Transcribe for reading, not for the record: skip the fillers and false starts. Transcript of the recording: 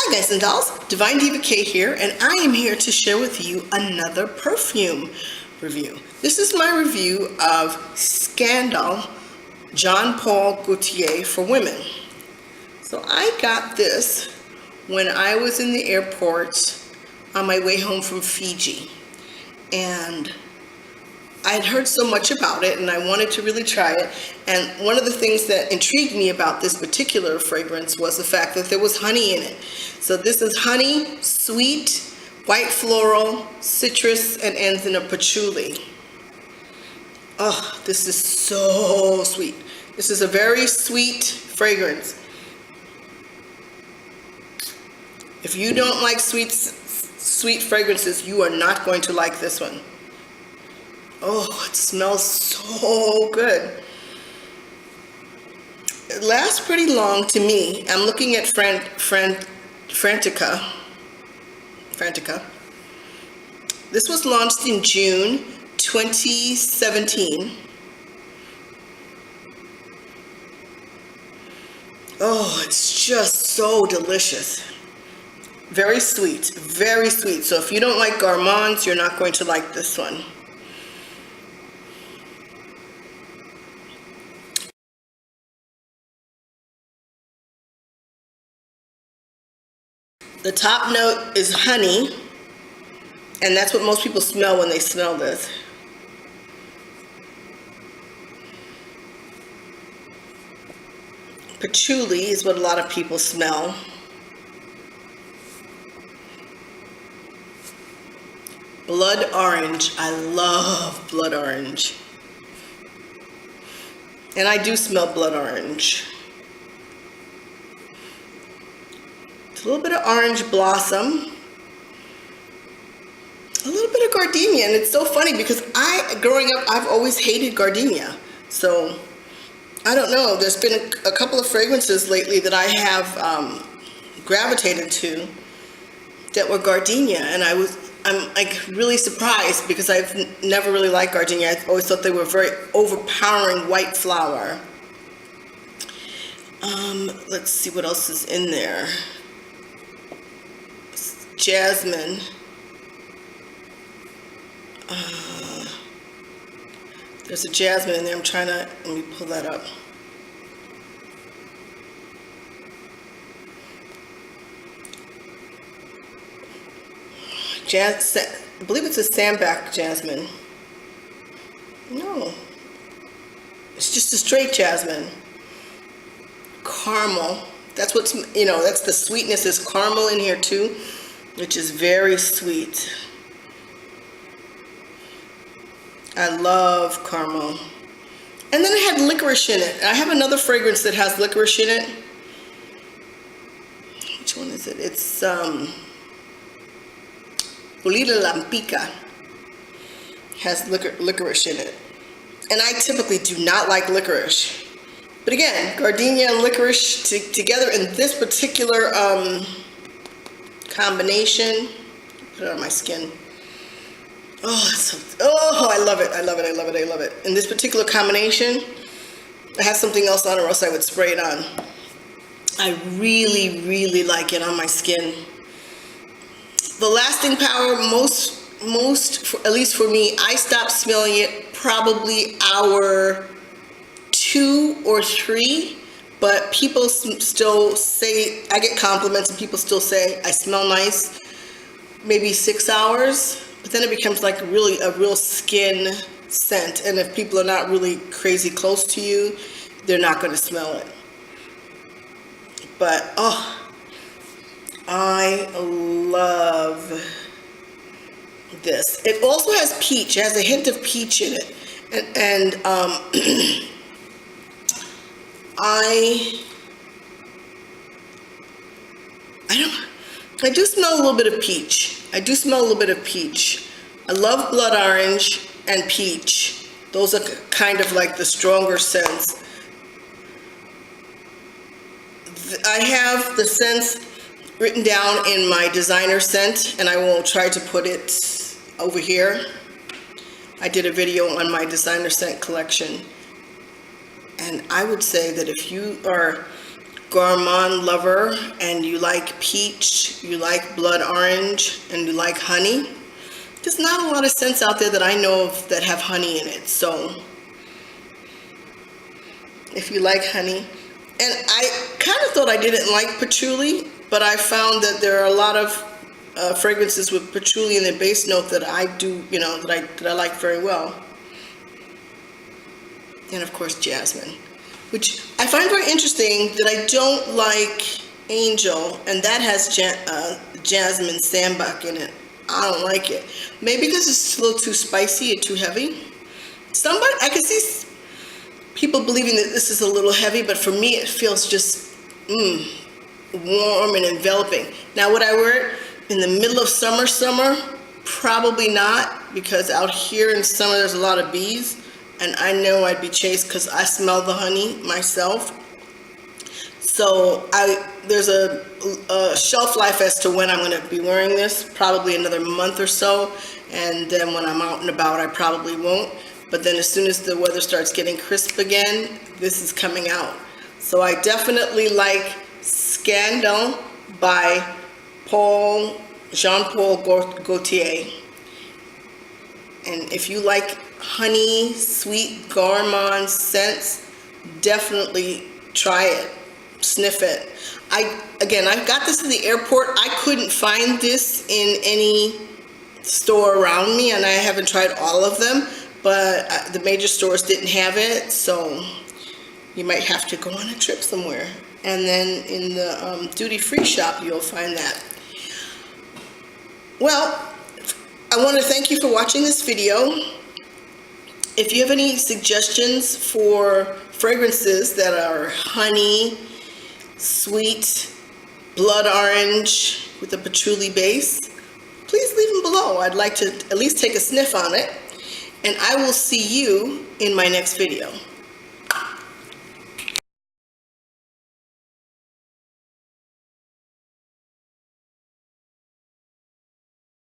Hi guys and dolls, divinedivak here, and I am here to share with you another perfume review. This is my review of Scandal Jean Paul Gaultier for women. So I got this when I was in the airport on my way home from Fiji, and I had heard so much about it and I wanted to really try it. And one of the things that intrigued me about this particular fragrance was the fact that there was honey in it. So this is honey, sweet, white floral, citrus, and ends in a patchouli. Oh, this is so sweet. This is a very sweet fragrance. If you don't like sweet fragrances, you are not going to like this one. Oh, it smells so good. It lasts pretty long to me. I'm looking at Frantica. This was launched in June 2017. Oh, it's just so delicious. Very sweet, very sweet. So if you don't like gourmands, you're not going to like this one. The top note is honey, and that's what most people smell when they smell this. Patchouli is what a lot of people smell. Blood orange. I love blood orange. And I do smell blood orange. A little bit of orange blossom, a little bit of gardenia, and it's so funny because growing up, I've always hated gardenia. So I don't know. There's been a couple of fragrances lately that I have gravitated to that were gardenia, and I'm like really surprised because I've never really liked gardenia. I always thought they were very overpowering white flower. Let's see what else is in there. Jasmine. There's a jasmine in there. Let me pull that up. I believe it's a sandback jasmine. No, it's just a straight jasmine. Caramel. That's what's, that's the sweetness. Is caramel in here too, which is very sweet. I love caramel. And then it had licorice in it. I have another fragrance that has licorice in it. Which one is it? It's Olila Lampica. Has licorice in it. And I typically do not like licorice. But again, gardenia and licorice together in this particular combination. Put it on my skin. Oh, I love it. I love it. I love it. I love it. In this particular combination, I have something else on, or else I would spray it on. I really, really like it on my skin. The lasting power, at least for me, I stopped smelling it probably hour 2 or 3, but people still say, I get compliments and people still say I smell nice, maybe 6 hours, but then it becomes like really a real skin scent, and if people are not really crazy close to you, they're not going to smell it. But oh, I love this. It also has peach. It has a hint of peach in it, and I do smell a little bit of peach. I love blood orange and peach. Those are kind of like the stronger scents. I have the scents written down in my designer scent, and I will try to put it over here. I did a video on my designer scent collection. And I would say that if you are gourmand lover and you like peach, you like blood orange, and you like honey, there's not a lot of scents out there that I know of that have honey in it. So if you like honey, and I kind of thought I didn't like patchouli, but I found that there are a lot of fragrances with patchouli in their base note that I do, that I like very well. And of course jasmine, which I find very interesting that I don't like angel, and that has jasmine sambac in it. I don't like it. Maybe because it's a little too spicy or too heavy. I can see people believing that this is a little heavy, but for me it feels just warm and enveloping. Now would I wear it in the middle of summer? Probably not, because out here in summer there's a lot of bees, and I know I'd be chased because I smell the honey myself. So there's a shelf life as to when I'm going to be wearing this, probably another month or so, and then when I'm out and about I probably won't. But then as soon as the weather starts getting crisp again, this is coming out. So I definitely like Scandal by Jean Paul Gaultier. And if you like honey, sweet gourmand scents, definitely try it, sniff it. I got this in the airport. I couldn't find this in any store around me, and I haven't tried all of them, but the major stores didn't have it, so you might have to go on a trip somewhere. And then in the duty-free shop, you'll find that. Well, I want to thank you for watching this video. If you have any suggestions for fragrances that are honey, sweet, blood orange with a patchouli base, please leave them below. I'd like to at least take a sniff on it. And I will see you in my next video.